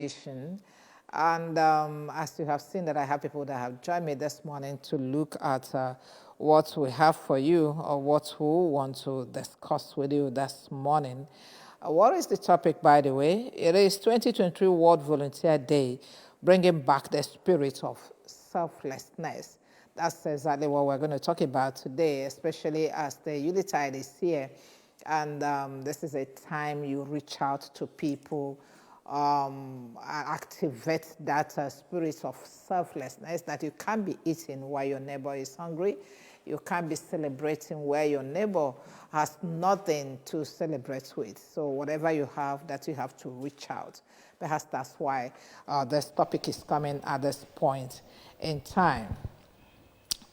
edition. And as you have seen that I have people that have joined me this morning to look at what we have for you or what we want to discuss with you this morning. What is the topic, by the way? It is 2023 World Volunteer Day, bringing back the spirit of selflessness. That's exactly what we're going to talk about today, especially as the Yuletide is here. And this is a time you reach out to people, activate that spirit of selflessness, that you can't be eating while your neighbor is hungry. You can't be celebrating where your neighbor has nothing to celebrate with. So whatever you have, that you have to reach out. Perhaps that's why this topic is coming at this point in time.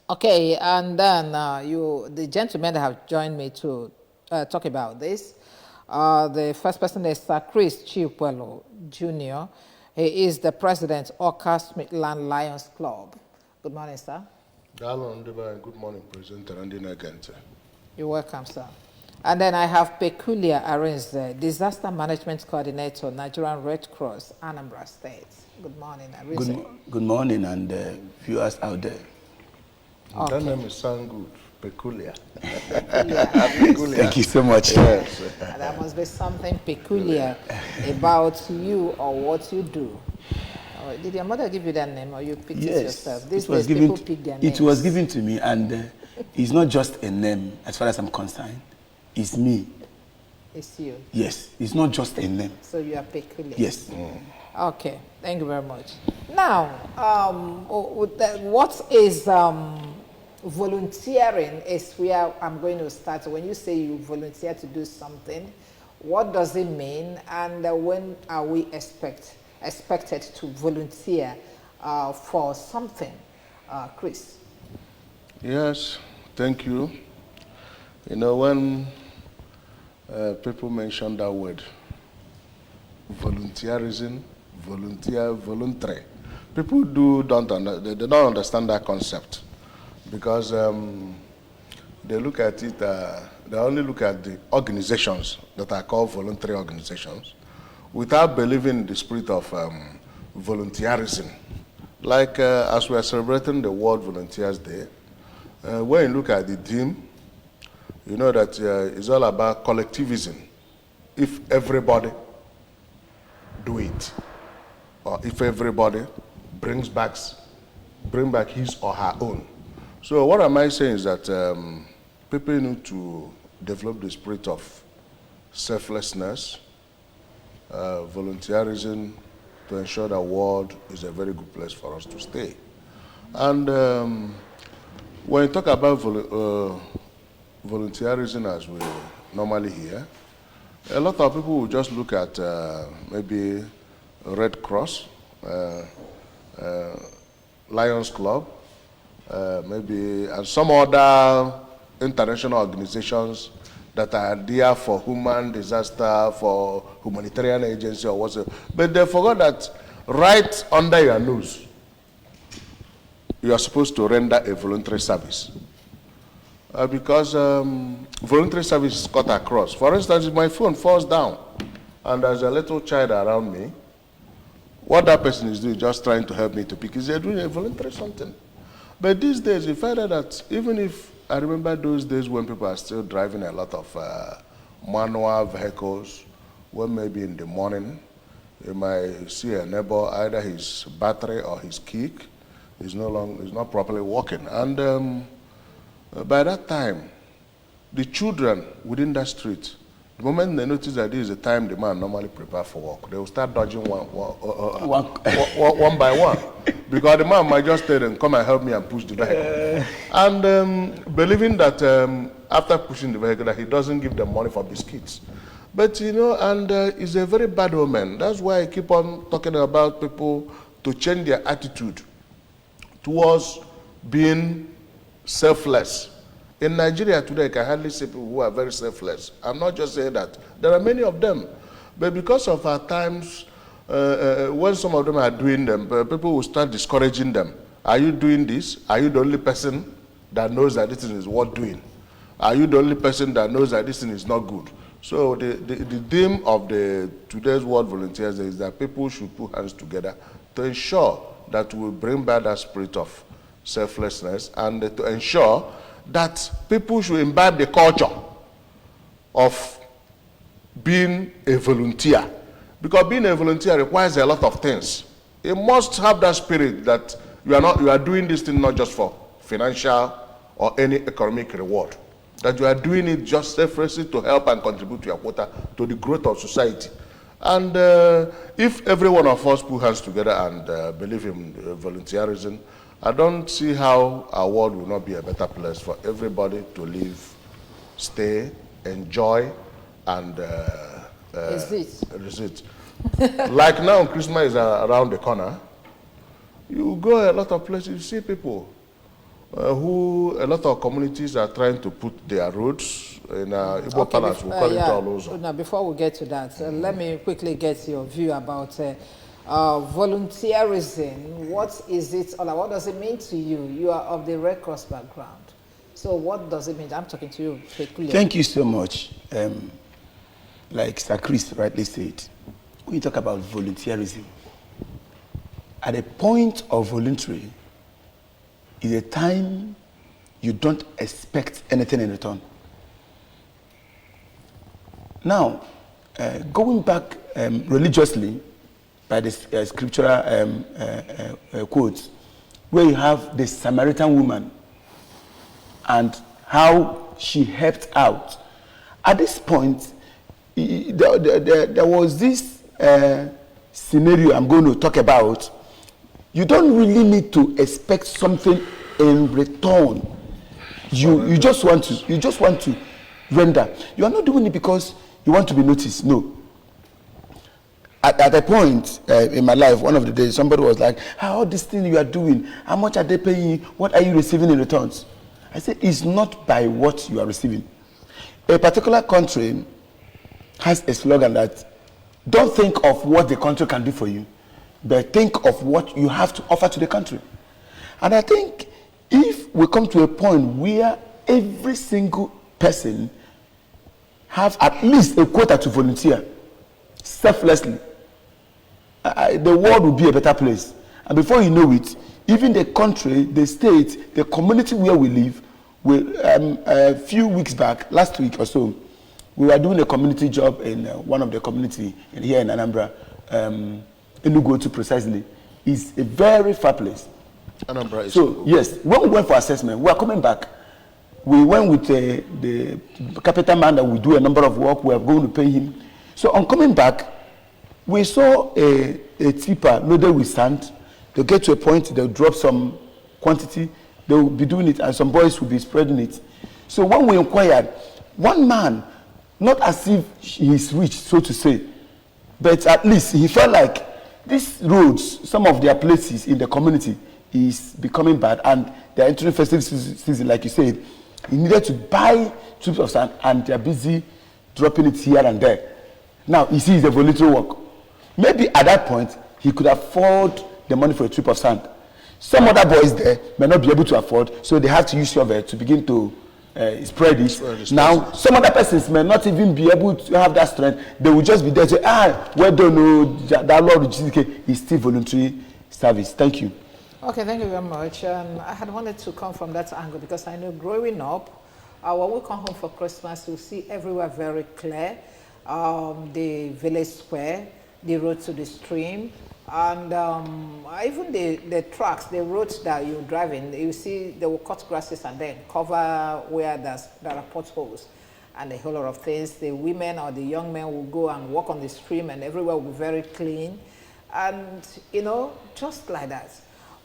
Okay, and then the gentlemen that have joined me to talk about this. The first person is Chris Chiukwelo Jr. He is the president of Smithland Lions Club. Good morning, sir. Good morning, President Randina Gante. You're welcome, sir. And then I have Peculiar Arinze, Disaster Management Coordinator, Nigerian Red Cross, Anambra State. Good morning, Arinze. Good morning, and viewers out there. Okay. That name is sound good. Peculiar. Peculiar. Thank you so much. Yes. There must be something peculiar about you or what you do. Did your mother give you that name, or you picked it yourself? These days, people pick their names. It was given to me, and it's not just a name, as far as I'm concerned. It's me. It's you? Yes. It's not just a name. So you are peculiar? Yes. Okay. Thank you very much. Now, what is volunteering is where I'm going to start. When you say you volunteer to do something, what does it mean, and when are we expected to volunteer for something? Chris? Yes, thank you. You know, when people mention that word, volunteerism, voluntary, people don't understand that concept. Because they look at it, they only look at the organizations that are called voluntary organizations without believing in the spirit of volunteerism. Like as we are celebrating the World Volunteers Day, when you look at the theme, you know that it's all about collectivism. If everybody do it, or if everybody bring back his or her own. So what am I saying is that people need to develop the spirit of selflessness, volunteerism, to ensure the world is a very good place for us to stay. And when you talk about volunteerism as we normally hear, a lot of people will just look at maybe Red Cross, Lions Club, maybe and some other international organizations that are there for human disaster, for humanitarian agency or whatsoever. But they forgot that right under your nose, you are supposed to render a voluntary service. Because voluntary service is cut across. For instance, if my phone falls down and there's a little child around me, what that person is doing is just trying to help me to pick. Is they're doing a voluntary something. But these days, you find out that even if I remember those days when people are still driving a lot of manual vehicles, when maybe in the morning, you might see a neighbor, either his battery or his kick is not properly working. And by that time, the children within that street, the moment they notice that this is the time the man normally prepares for work, they will start dodging one by one. Because the man might just stay and come and help me and push the vehicle. And believing that after pushing the vehicle, that he doesn't give them money for biscuits. But, you know, and it's a very bad omen. That's why I keep on talking about people to change their attitude towards being selfless. In Nigeria today, I can hardly see people who are very selfless. I'm not just saying that. There are many of them. But because of our times, when some of them are doing them, people will start discouraging them. Are you doing this? Are you the only person that knows that this thing is worth doing? Are you the only person that knows that this thing is not good? So the theme of today's World Volunteers Day is that people should put hands together to ensure that we bring back that spirit of selflessness, and to ensure that people should imbibe the culture of being a volunteer. Because being a volunteer requires a lot of things. You must have that spirit that you are doing this thing not just for financial or any economic reward, that you are doing it just selflessly to help and contribute to your quota to the growth of society. And if every one of us put hands together and believe in volunteerism, I don't see how our world will not be a better place for everybody to live, stay, enjoy, and resist. Like now, Christmas is around the corner. You go a lot of places, you see people a lot of communities are trying to put their roads in Igbo Palace, we call it Olozo. Now, before we get to that, let me quickly get your view about volunteerism. What is it all about? What does it mean to you? You are of the Red Cross background. So what does it mean? I'm talking to you quickly. Thank you so much. Like Sir Chris rightly said, when you talk about volunteerism, at the point of voluntary is a time you don't expect anything in return. Now, going back religiously, by the scriptural quotes, where you have the Samaritan woman and how she helped out. At this point, there was this scenario I'm going to talk about. You don't really need to expect something in return. You just want to render. You are not doing it because you want to be noticed. No. At a point in my life, one of the days, somebody was like, "How this thing you are doing? How much are they paying you? What are you receiving in returns?" I said, "It's not by what you are receiving." A particular country has a slogan that, "Don't think of what the country can do for you, but think of what you have to offer to the country." And I think if we come to a point where every single person have at least a quota to volunteer selflessly, the world will be a better place. And before you know it, even the country, the state, the community where we live, a few weeks back, last week or so, we were doing a community job in one of the community here in Anambra, Enugu precisely. Is a very far place. Anambra is so yes, when we went for assessment, we are coming back. We went with the capital man that we do a number of work. We are going to pay him. So on coming back, we saw a tipper loaded with sand. They'll get to a point, they'll drop some quantity, they'll be doing it, and some boys will be spreading it. So when we inquired, one man, not as if he's rich, so to say, but at least he felt like these roads, some of their places in the community is becoming bad, and they're entering festive season, like you said. He needed to buy tubes of sand, and they're busy dropping it here and there. Now, you see, it's a voluntary work. Maybe at that point, he could afford the money for a trip of sand. Some other boys there may not be able to afford, so they have to use shovel to begin to spread it. Now, some other persons may not even be able to have that strength. They will just be there to say, well done, no, that Lord is still voluntary service. Thank you. Okay, thank you very much. I had wanted to come from that angle because I know growing up, when we come home for Christmas, you see everywhere very clear. The village square, the road to the stream, and even the tracks, the roads that you're driving, you see they will cut grasses and then cover where there are potholes and a whole lot of things. The women or the young men will go and walk on the stream and everywhere will be very clean. And, you know, just like that.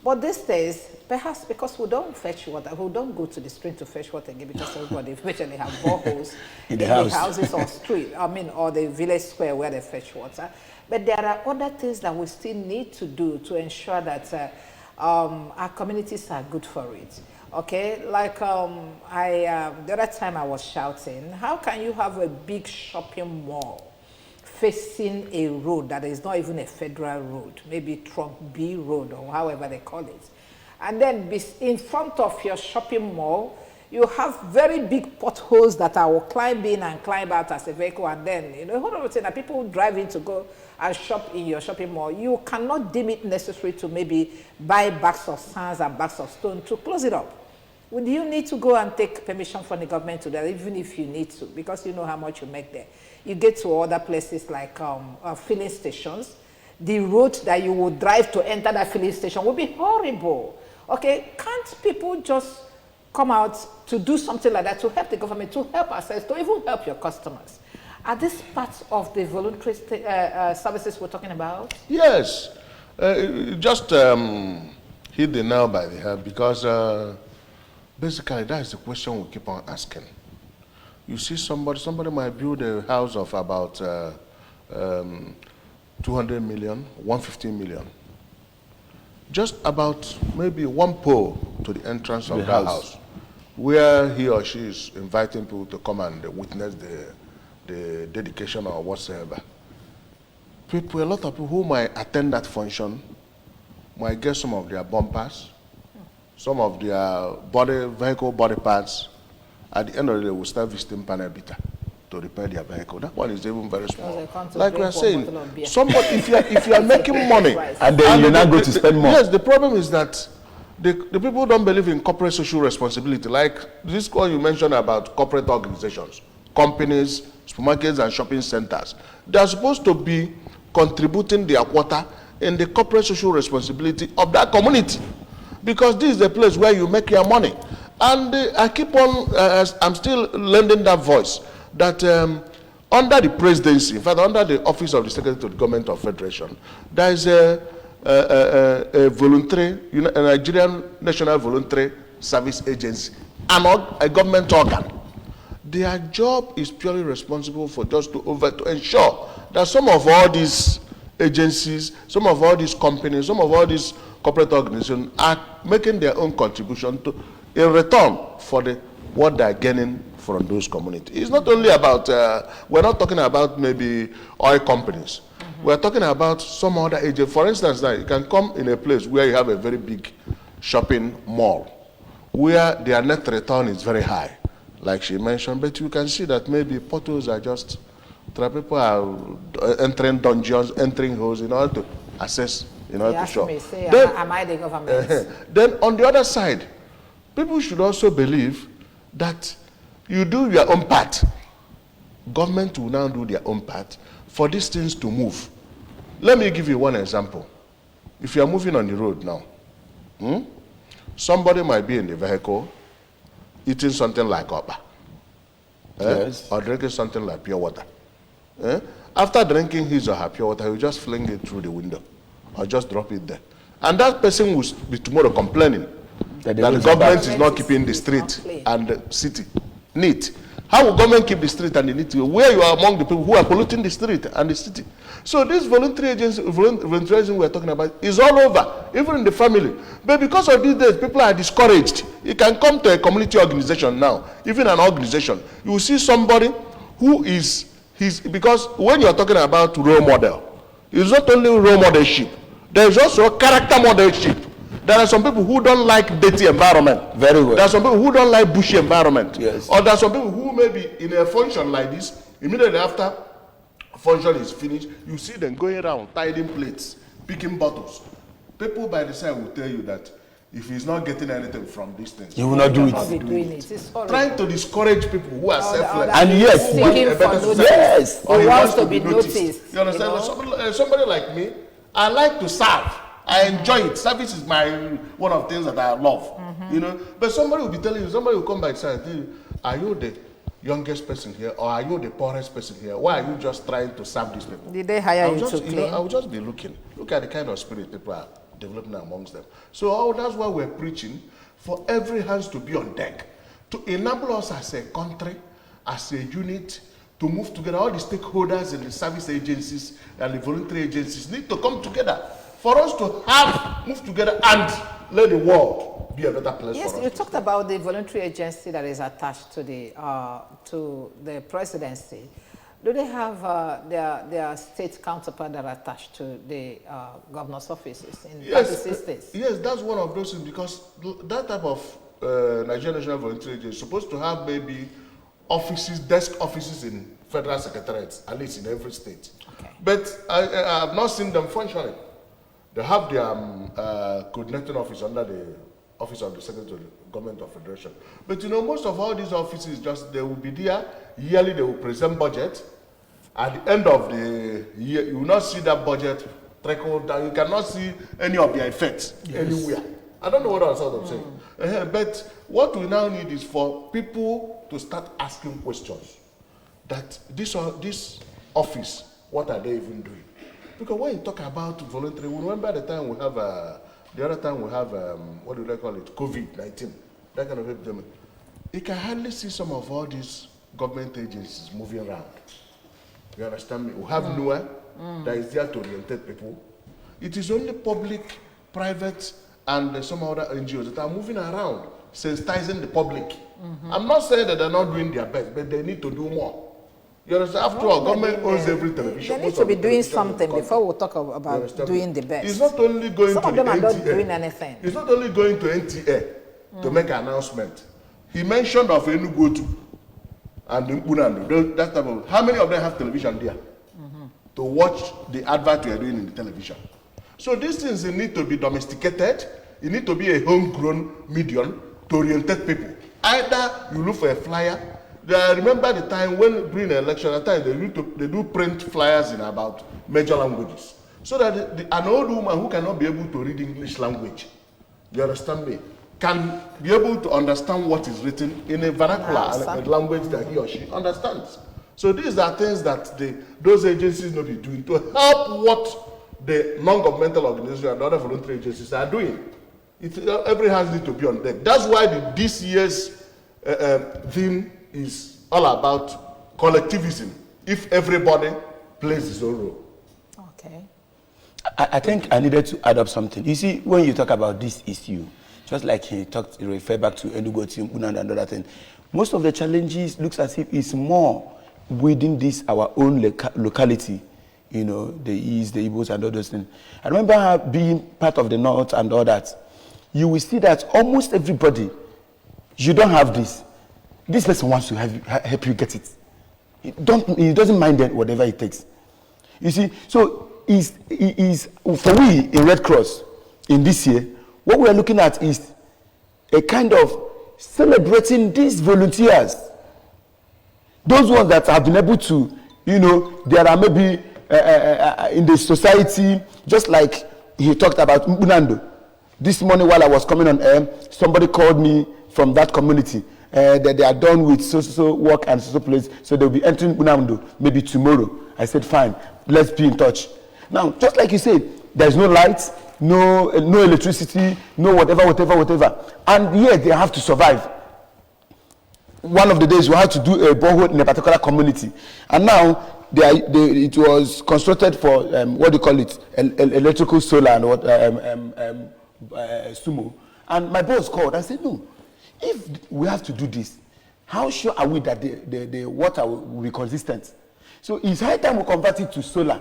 But these days, perhaps because we don't fetch water, we don't go to the stream to fetch water again because everybody eventually have boreholes in the houses or street, or the village square where they fetch water. But there are other things that we still need to do to ensure that our communities are good for it. Okay, like the other time I was shouting, how can you have a big shopping mall facing a road that is not even a federal road, maybe Trump B road or however they call it, and then in front of your shopping mall, You have very big potholes that I will climb in and climb out as a vehicle, and then, you know, a whole lot of things that people drive in to go and shop in your shopping mall. You cannot deem it necessary to maybe buy bags of sands and bags of stone to close it up. Would you need to go and take permission from the government to that, even if you need to, because you know how much you make there? You get to other places like filling stations. The route that you would drive to enter that filling station would be horrible. Okay, can't people just come out to do something like that to help the government, to help ourselves, to even help your customers? Are these parts of the voluntary services we're talking about? Yes. Just hit the nail by the head, because basically that is the question we keep on asking. You see somebody might build a house of about 200 million, 150 million. Just about maybe one pole to the entrance of the house, where he or she is inviting people to come and witness the dedication or whatsoever. People, a lot of people who might attend that function might get some of their bumpers, some of their vehicle body parts. At the end of the day, they will start visiting panel beater to repair their vehicle. That one is even very small. Like we are saying, somebody, if you are making money, and then you're not going to spend more. Yes, the problem is that the people don't believe in corporate social responsibility. Like this one you mentioned about corporate organizations, companies, supermarkets, and shopping centers. They are supposed to be contributing their quota in the corporate social responsibility of that community, because this is the place where you make your money. And I keep on, I'm still lending that voice, that under the presidency, in fact, under the office of the Secretary to the Government of Federation, there is a voluntary, a Nigerian National Voluntary Service Agency, a government organ. Their job is purely responsible for just to ensure that some of all these agencies, some of all these companies, some of all these corporate organizations are making their own contribution in return for what they're gaining from those communities. It's not only about, we're not talking about maybe oil companies. We're talking about some other agent. For instance, now you can come in a place where you have a very big shopping mall, where their net return is very high, like she mentioned, but you can see that maybe portals are just, people are entering dungeons, entering holes in order to access, in order to shop. Am I the government? Then on the other side, people should also believe that you do your own part. Government will now do their own part for these things to move. Let me give you one example. If you are moving on the road now, somebody might be in the vehicle eating something like oppa, yes, or drinking something like pure water. After drinking his or her pure water, he will just fling it through the window or just drop it there. And that person will be tomorrow complaining that the government is not keeping the street and the city neat. How will government keep the street and the neat where you are among the people who are polluting the street and the city? So this voluntary agency, voluntarism we're talking about is all over, even in the family. But because of these days, people are discouraged. You can come to a community organization now, even an organization. You will see somebody who is, because when you're talking about role model, it's not only role modelship, there is also character modelship. There are some people who don't like dirty environment. Very well. There are some people who don't like bushy environment. Yes. Or there are some people who may be in a function like this, immediately after function is finished, you see them going around, tidying plates, picking bottles. People by the side will tell you that if he's not getting anything from these things, he will not do it. Trying to discourage people who are selfless. And yes, yes, or he wants to be noticed. You understand? You know? Somebody like me, I like to serve. I enjoy it. Service is one of the things that I love. You know, but somebody will be telling you, somebody will come by and tell you, are you the youngest person here, or are you the poorest person here? Why are you just trying to serve these people? Did they hire you to clean? I will just be looking. Look at the kind of spirit people are developing amongst them. So that's why we're preaching for every hands to be on deck, to enable us as a country, as a unit, to move together. All the stakeholders in the service agencies and the voluntary agencies need to come together for us to move together and let the world be a better place for us. Yes, you talked about the voluntary agency that is attached to the presidency. Do they have their state counterpart that are attached to the governor's offices in 36 states? Yes, that's one of those things, because that type of Nigerian National Voluntary Agency is supposed to have maybe offices, desk offices in federal secretariats, at least in every state. Okay. But I have not seen them functioning. They have their coordinating office under the Office of the Secretary of the Government of Federation. But you know, most of all these offices, just they will be there, yearly they will present budget. At the end of the year, you will not see that budget trickle down. You cannot see any of their effects anywhere. I don't know what I'm sort of saying. But what we now need is for people to start asking questions. That this office, what are they even doing? Because when you talk about voluntary, remember the time we have, the other time we have, what do they call it, COVID-19, that kind of epidemic. You can hardly see some of all these government agencies moving around. You understand me? We have NUA that is there to orientate people. It is only public, private, and some other NGOs that are moving around, sensitizing the public. I'm not saying that they're not doing their best, but they need to do more. You understand? After all, government owns every television. They need to be doing something before we talk about doing the best. It's not only going Some to of them the are not NTA. doing anything. It's not only going to NTA to make an announcement. He mentioned of Enugotu and Mpunando. That type of, how many of them have television there to watch the advert we are doing in the television? So these things need to be domesticated. It need to be a homegrown medium to orientate people. Either you look for a flyer. I remember the time when during the election, at times they do print flyers in about major languages, so that an old woman who cannot be able to read English language, you understand me, can be able to understand what is written in a vernacular language that he or she understands. So these are things that those agencies will be doing to help what the non-governmental organizations and other voluntary agencies are doing. Every hands need to be on deck. That's why this year's theme is all about collectivism, if everybody plays his own role. Okay. I think I needed to add up something. You see, when you talk about this issue, just like he referred back to Enugotu, Mpunando and other thing, most of the challenges looks as if it's more within this our own locality, you know, the East, the Igbos and all those things. I remember being part of the North and all that. You will see that almost everybody, you don't have this. This person wants to help you get it. He doesn't mind it, whatever it takes. You see, so for we in Red Cross in this year, what we are looking at is a kind of celebrating these volunteers. Those ones that have been able to, you know, there are maybe in the society, just like he talked about Mpunando. This morning while I was coming on air, somebody called me from that community. That they are done with so work and so place, so they'll be entering Mpunando maybe tomorrow. I said, fine, let's be in touch. Now, just like you said, there's no lights, no electricity, no whatever, and yet they have to survive. One of the days we had to do a borehole in a particular community, and now it was constructed for what do you call it, electrical solar and what sumo. And my boss called and said, no. If we have to do this, how sure are we that the water will be consistent? So it's high time we convert it to solar,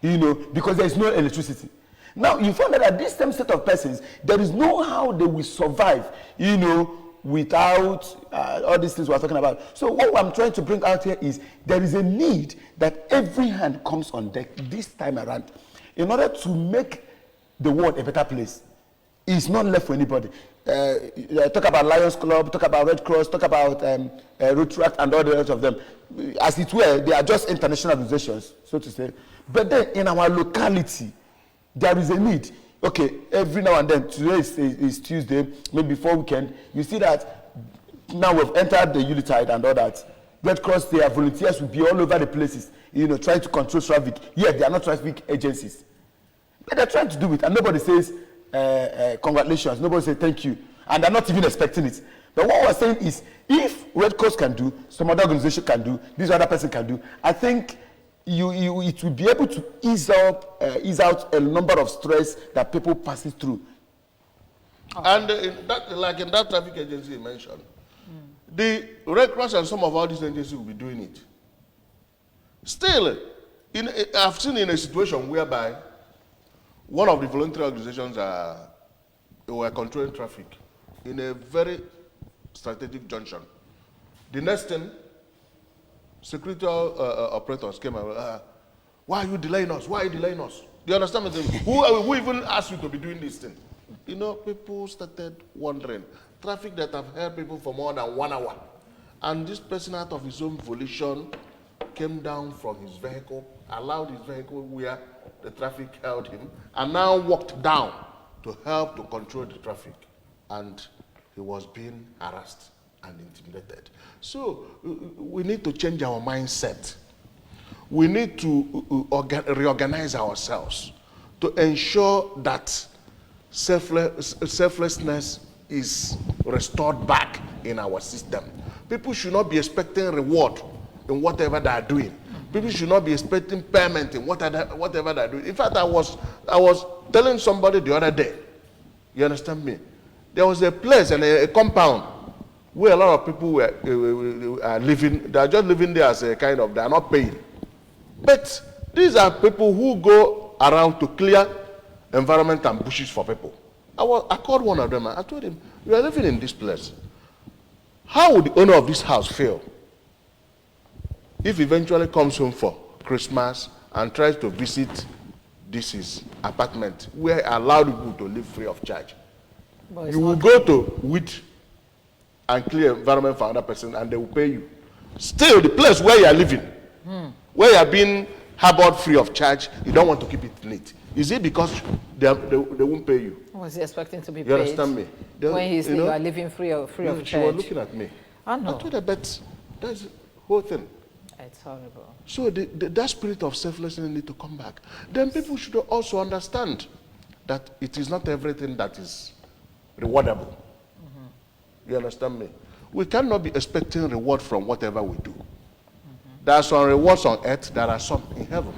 you know, because there is no electricity. Now you find out that this same set of persons, there is no how they will survive, you know, without all these things we're talking about. So what I'm trying to bring out here is there is a need that every hand comes on deck this time around in order to make the world a better place. It's not left for anybody. Talk about Lions Club, talk about Red Cross, talk about Rotaract and all the rest of them. As it were, they are just international organizations, so to say. But then in our locality, there is a need. Okay, every now and then, today is Tuesday, maybe before weekend, you see that now we've entered the Yuletide and all that. Red Cross, their volunteers will be all over the places, you know, trying to control traffic. Yet they are not traffic agencies. But they're trying to do it, and nobody says, congratulations, nobody says thank you, and they're not even expecting it. But what we're saying is, if Red Cross can do, some other organization can do, this other person can do, I think it will be able to ease out a number of stress that people passes through. And in that traffic agency you mentioned, the Red Cross and some of all these agencies will be doing it. Still, I've seen in a situation whereby one of the voluntary organizations were controlling traffic. in a very strategic junction. The next thing, security operators came and why are you delaying us? Why are you delaying us? Do you understand me? Who even asked you to be doing this thing? You know, people started wondering. Traffic that have held people for more than 1 hour. And this person, out of his own volition, came down from his vehicle, allowed his vehicle where the traffic held him, and now walked down to help to control the traffic. And he was being harassed and intimidated. So we need to change our mindset. We need to reorganize ourselves to ensure that selflessness is restored back in our system. People should not be expecting reward in whatever they are doing. People should not be expecting payment in whatever they are doing. In fact, I was telling somebody the other day, you understand me? There was a place and a compound where a lot of people are living. They are just living there as a kind of, they are not paying. But these are people who go around to clear environment and bushes for people. I called one of them and I told him, you are living in this place. How would the owner of this house feel if he eventually comes home for Christmas and tries to visit his apartment where I allowed people to live free of charge? You will go to weed and clear environment for another person and they will pay you. Still, the place where you are living, where you are being harbored free of charge, you don't want to keep it neat. Is it because they won't pay you? Was he expecting to be paid? You understand me? When you are living free of charge. She was looking at me. I know. I told her, but that's the whole thing. It's horrible. So that spirit of selflessness need to come back. Then people should also understand that it is not everything that is rewardable. You understand me? We cannot be expecting reward from whatever we do. There are some rewards on earth, there are some in heaven.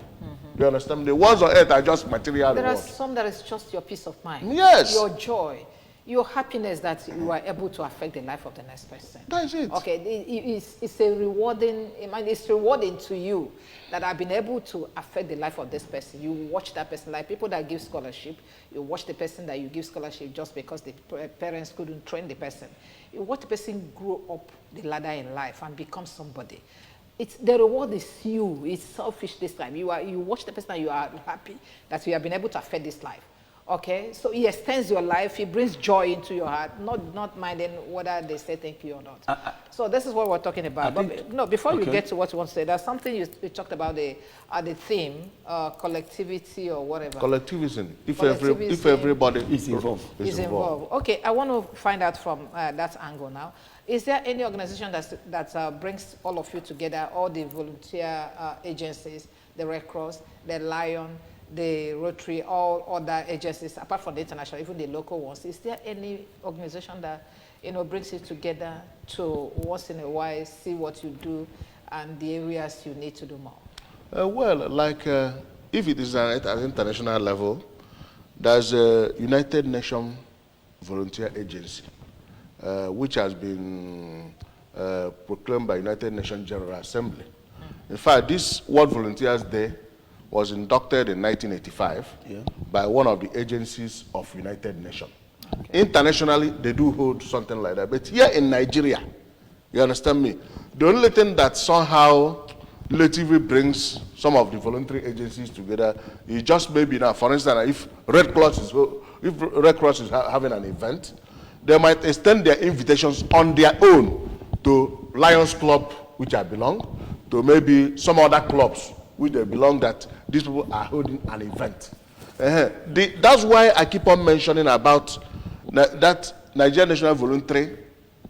You understand me? The ones on earth are just material There rewards. are some that is just your peace of mind. Yes. Your joy. Your happiness that you are able to affect the life of the next person. That is it. Okay, it's a rewarding, it's rewarding to you that I've been able to affect the life of this person. You watch that person, like people that give scholarship, you watch the person that you give scholarship just because the parents couldn't train the person. You watch the person grow up the ladder in life and become somebody. The reward is you. It's selfish this time. You watch the person and you are happy that you have been able to affect this life. Okay, so he extends your life. He brings joy into your heart, not minding whether they say thank you or not. So this is what we're talking about. But before you get to what you want to say, there's something you talked about the theme, collectivity or whatever. Collectivism. If everybody is involved. Okay, I want to find out from that angle now. Is there any organization that brings all of you together, all the volunteer agencies, the Red Cross, the Lion, the Rotary, all other agencies, apart from the international, even the local ones? Is there any organization that brings you together to once in a while see what you do and the areas you need to do more? Well, like if it is at an international level, there's a United Nations Volunteer Agency, which has been proclaimed by United Nations General Assembly. In fact, this World Volunteers Day was inducted in 1985 by one of the agencies of United Nations. Okay. Internationally, they do hold something like that. But here in Nigeria, you understand me, the only thing that somehow relatively brings some of the voluntary agencies together is just maybe now, for instance, if Red Cross is having an event, they might extend their invitations on their own to Lions Club, which I belong, to maybe some other clubs which they belong, that these people are holding an event. That's why I keep on mentioning about that Nigerian National Voluntary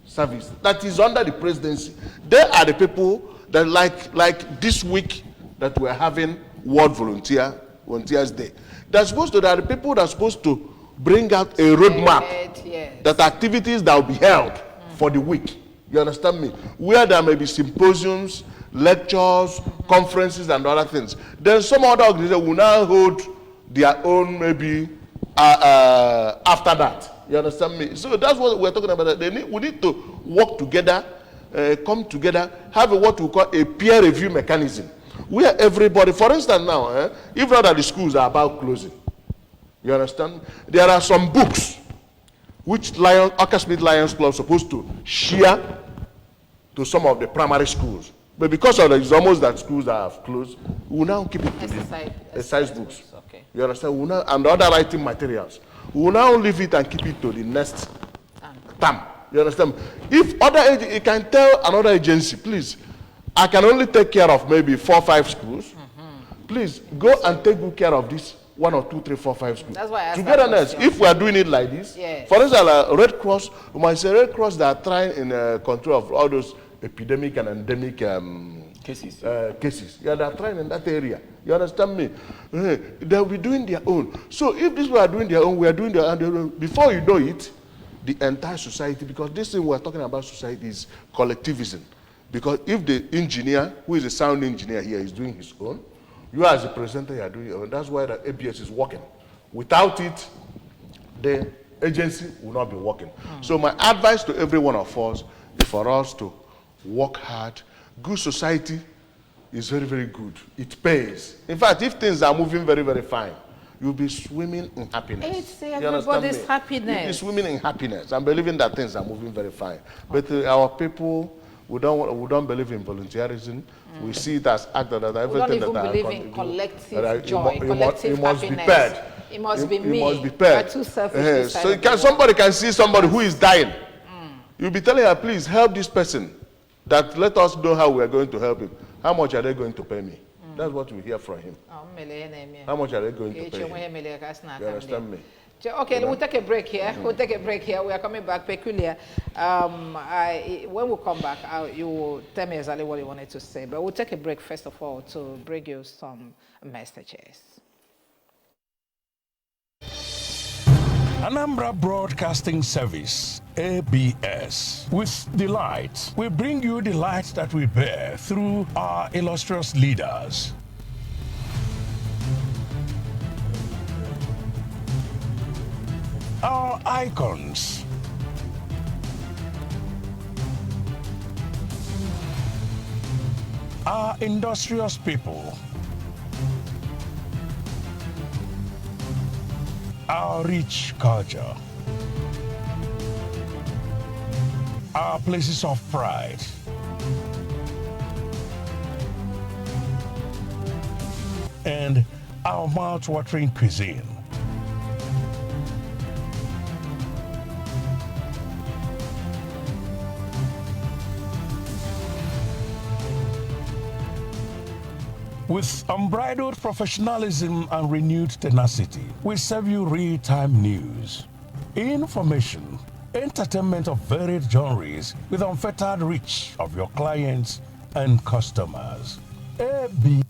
Service that is under the presidency. They are the people that, like this week that we're having World Volunteers Day. They are the people that are supposed to bring out a roadmap that activities that will be held for the week. You understand me? Where there may be symposiums, lectures, conferences, and other things. Then some other organizations will now hold their own maybe after that. You understand me? So that's what we're talking about. We need to work together, come together, have what we call a peer review mechanism, where everybody, for instance now, even though the schools are about closing, you understand? There are some books which Oka Smith Lions Club is supposed to share to some of the primary schools. But because of it's almost that schools that have closed, we will now keep it to the exercise books. Okay. You understand? We'll now, and the other writing materials. We will now leave it and keep it to the next term. You understand? If other agency, you can tell another agency, please, I can only take care of maybe 4 or 5 schools. Please go and take good care of this 1 or 2, 3, 4, 5 schools. That's why I asked Togetherness, if we are doing it like this, yes. for instance, Red Cross, we might say Red Cross that are trying in control of all those epidemic and endemic cases. Yeah, they are trying in that area. You understand me? They'll be doing their own. So if these people are doing their own, we are doing their own. Before you know it, the entire society, because this thing we're talking about society is collectivism. Because if the engineer, who is a sound engineer here, is doing his own, you as a presenter, you are doing your own. That's why the ABS is working. Without it, the agency will not be working. So my advice to every one of us is for us to work hard. Good society is very, very good. It pays. In fact, if things are moving very, very fine, you'll be swimming in happiness. It's everybody's happiness. You'll be swimming in happiness. I'm believing that things are moving very fine. But our people, we don't believe in volunteerism. We see it as act that everything that we don't even believe in collective joy, collective happiness. It must be me. It must be paid. Too selfish. So somebody can see somebody who is dying. You'll be telling her, please help this person. That let us know how we are going to help him. How much are they going to pay me? That's what we hear from him. How much are they going to pay him? You understand me? Okay, we'll take a break here. We'll take a break here. We are coming back. Peculiar. When we come back, you will tell me exactly what you wanted to say. But we'll take a break first of all to bring you some messages. Anambra Broadcasting Service, ABS. With delight, we bring you the light that we bear through our illustrious leaders. Our icons. Our industrious people. Our rich culture. Our places of pride. And our mouth-watering cuisine. With unbridled professionalism and renewed tenacity, we serve you real-time news, information, entertainment of varied genres with unfettered reach of your clients and customers. AB.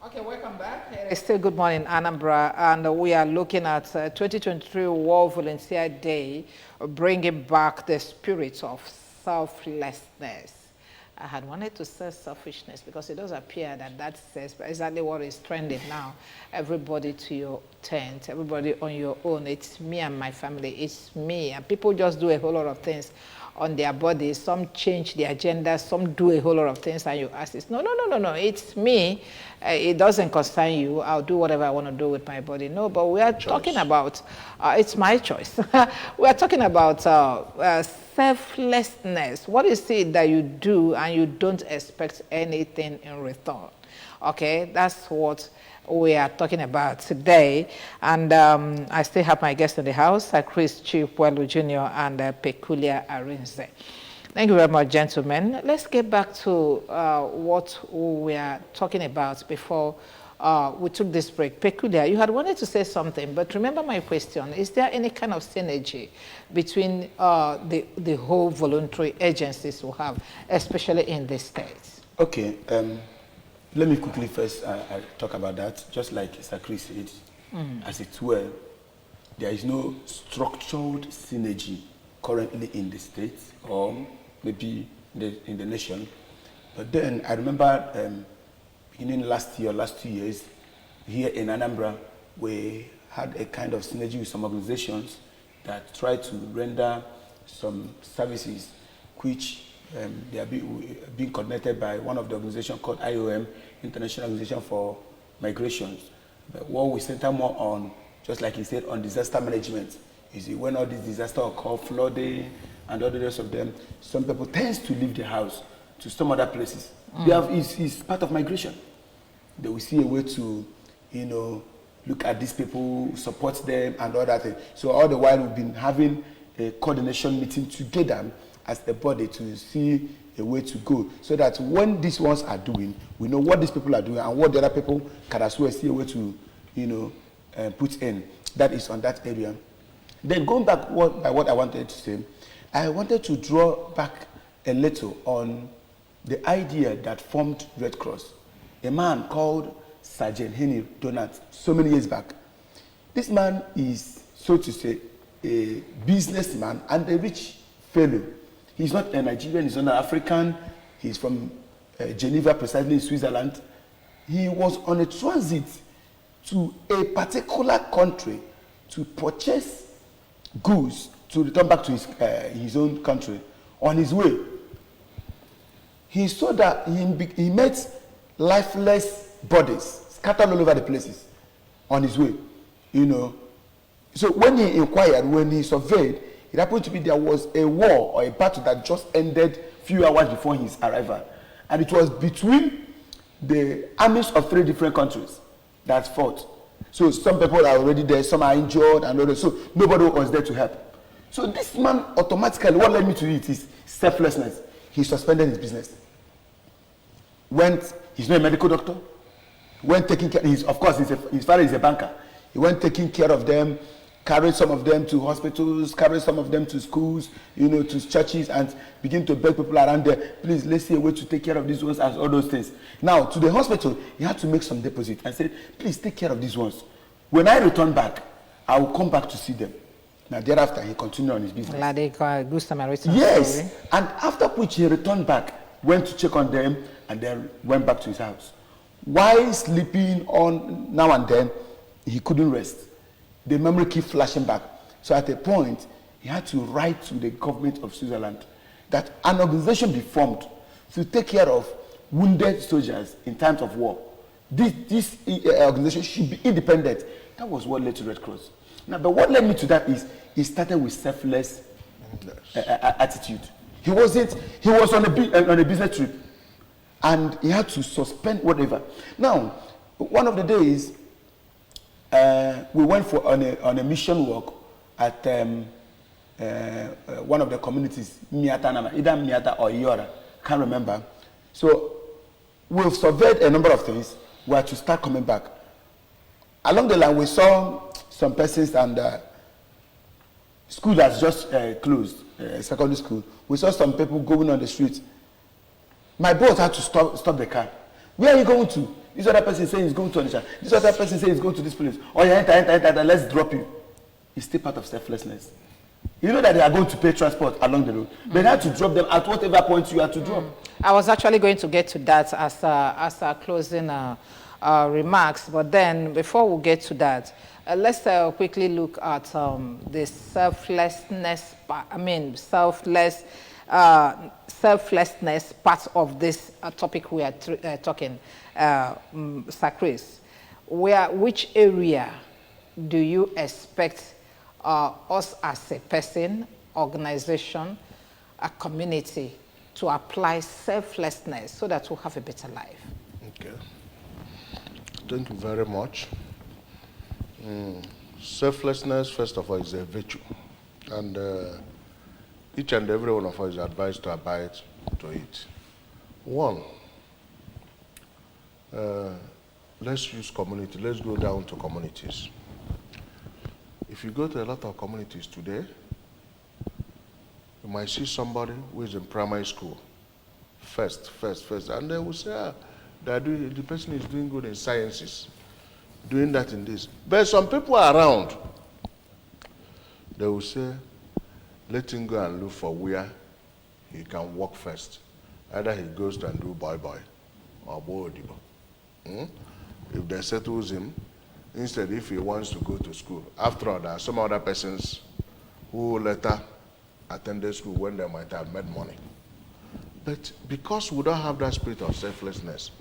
Okay, welcome back. It's still Good Morning Anambra, and we are looking at 2023 World Volunteer Day, bringing back the spirit of selflessness. I had wanted to say selfishness because it does appear that that says exactly what is trending now. Everybody to your tent, everybody on your own. It's me and my family. It's me. And people just do a whole lot of things on their bodies. Some change the agenda. Some do a whole lot of things. And you ask this, no. It's me. It doesn't concern you. I'll do whatever I want to do with my body. No, but we are talking about, it's my choice. We are talking about selflessness. What is it that you do and you don't expect anything in return? Okay, that's what we are talking about today. And I still have my guests in the house, Chris Chikwelu Jr. and Peculiar Arinze. Thank you very much, gentlemen. Let's get back to what we are talking about before we took this break. Peculiar, you had wanted to say something, but remember my question. Is there any kind of synergy between the whole voluntary agencies we have, especially in the States? Okay. Let me quickly first talk about that. Just like Sakri said, as it were, there is no structured synergy currently in the state or maybe in the nation. But then I remember beginning last 2 years, here in Anambra, we had a kind of synergy with some organizations that try to render some services which they are being coordinated by one of the organizations called IOM, International Organization for Migrations. But what we center more on, just like he said, on disaster management. You see, when all these disasters occur, flooding and all the rest of them, some people tend to leave their house to some other places. It's part of migration. They will see a way to, look at these people, support them, and all that thing. So all the while we've been having a coordination meeting together as a body to see a way to go, so that when these ones are doing, we know what these people are doing and what the other people can as well see a way to, put in. That is on that area. Then going back by what I wanted to say, I wanted to draw back a little on the idea that formed Red Cross. A man called Sergeant Henry Donat, so many years back. This man is, so to say, a businessman and a rich fellow. He's not a Nigerian, he's not an African, he's from Geneva, precisely in Switzerland. He was on a transit to a particular country to purchase goods to return back to his own country. On his way, he saw that he met lifeless bodies scattered all over the places on his way, So when he inquired, when he surveyed, it happened to be there was a war or a battle that just ended a few hours before his arrival. And it was between the armies of 3 different countries that fought. So some people are already there, some are injured, and others. So nobody was there to help. So this man automatically, what led me to it is selflessness. He suspended his business. He's not a medical doctor. Went taking care, of course, his father is a banker. He went taking care of them, carried some of them to hospitals, carried some of them to schools, to churches, and begin to beg people around there, please, let's see a way to take care of these ones and all those things. Now, to the hospital, he had to make some deposit and said, please take care of these ones. When I return back, I will come back to see them. Now, thereafter, he continued on his business. Like Good Samaritan. Yes, story. and after which he returned back, went to check on them, and then went back to his house. While sleeping on now and then, he couldn't rest. The memory kept flashing back. So at a point, he had to write to the government of Switzerland that an organization be formed to take care of wounded soldiers in times of war. This organization should be independent. That was what led to Red Cross. Now, but what led me to that is he started with selfless attitude. He was on a business trip, and he had to suspend whatever. Now, one of the days, we went on a mission walk at one of the communities, Anambra, either Miata or Iora, can't remember. So we've surveyed a number of things. We had to start coming back. Along the line, we saw some persons, and school has just closed, secondary school. We saw some people going on the street. My boss had to stop the car. Where are you going to? This other person saying he's going to Onisha. This other person saying he's going to this place. Oh, yeah, enter, let's drop you. It's still part of selflessness. You know that they are going to pay transport along the road. But they have to drop them at whatever point you have to drop. I was actually going to get to that as a closing remarks. But then, before we get to that, let's quickly look at the selflessness, selflessness part of this topic we are talking, Chris. Which area do you expect us as a person, organization, a community to apply selflessness so that we'll have a better life? Okay. Thank you very much. Selflessness, first of all, is a virtue. And each and every one of us is advised to abide to it. One, let's use community. Let's go down to communities. If you go to a lot of communities today, you might see somebody who is in primary school, first, and they will say, the person is doing good in sciences, doing that in this. But some people around, they will say, let him go and look for where he can work first. Either he goes to and do boy or boy odibo. If they settles him, instead if he wants to go to school. After all, there are some other persons who later attended school when they might have made money. But because we don't have that spirit of selflessness,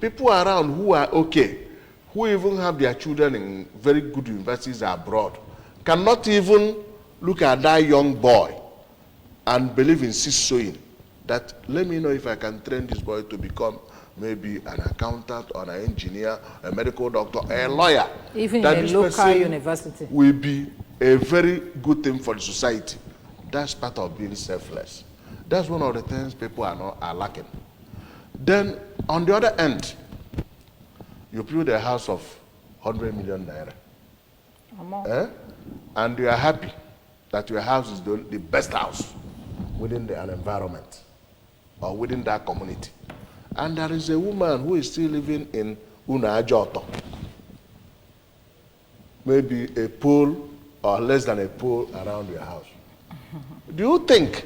people around who are okay, who even have their children in very good universities abroad, cannot even look at that young boy and believe in seed sowing, that let me know if I can train this boy to become maybe an accountant or an engineer, a medical doctor, a lawyer. Even in a local university. Will be a very good thing for the society. That's part of being selfless. That's one of the things people are lacking. Then, on the other end, you build a house of 100 million naira. And you are happy that your house is the best house within an environment or within that community. And there is a woman who is still living in Unajoto. Maybe a pool or less than a pool around your house. Do you think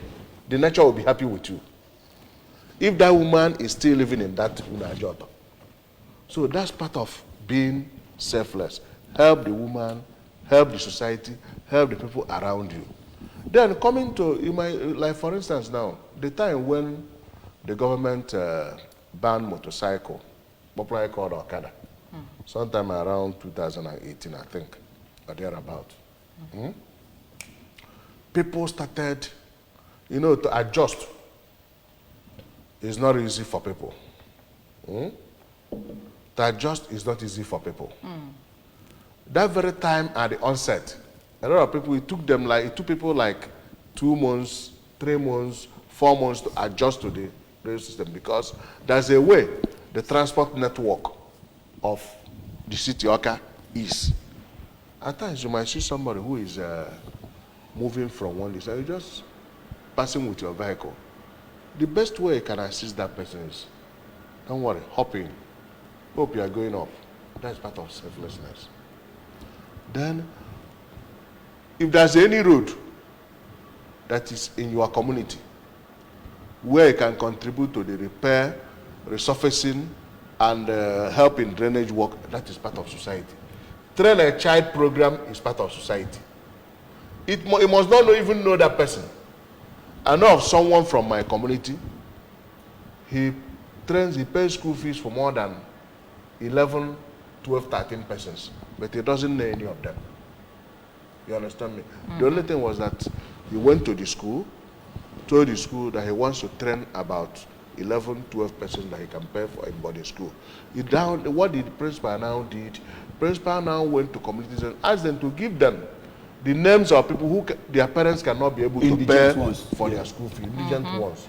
the nature will be happy with you if that woman is still living in that Unajoto? So that's part of being selfless. Help the woman, help the society, help the people around you. Then coming to, like for instance now, the time when the government banned motorcycle, popularly called Okada, sometime around 2018, I think, or thereabout. People started, to adjust. It's not easy for people. To adjust is not easy for people. That very time at the onset, a lot of people, it took people like 2 months, 3 months, 4 months to adjust to the rail system, because there's a way the transport network of the city Oka is. At times you might see somebody who is moving from one place, and you're just passing with your vehicle. The best way you can assist that person is, don't worry, hop in. Hope you are going up. That's part of selflessness. Then, if there's any road that is in your community where you can contribute to the repair, resurfacing, and help in drainage work, that is part of society. Train a child program is part of society. It must not even know that person. I know of someone from my community, he pays school fees for more than 11, 12, 13 persons, but he doesn't know any of them. You understand me? The only thing was that he went to the school, told the school that he wants to train about 11, 12 persons that he can pay for in boarding school. What the principal now did, principal now went to communities and asked them to give them the names of people who their parents cannot be able to pay for their school fee, indigent ones.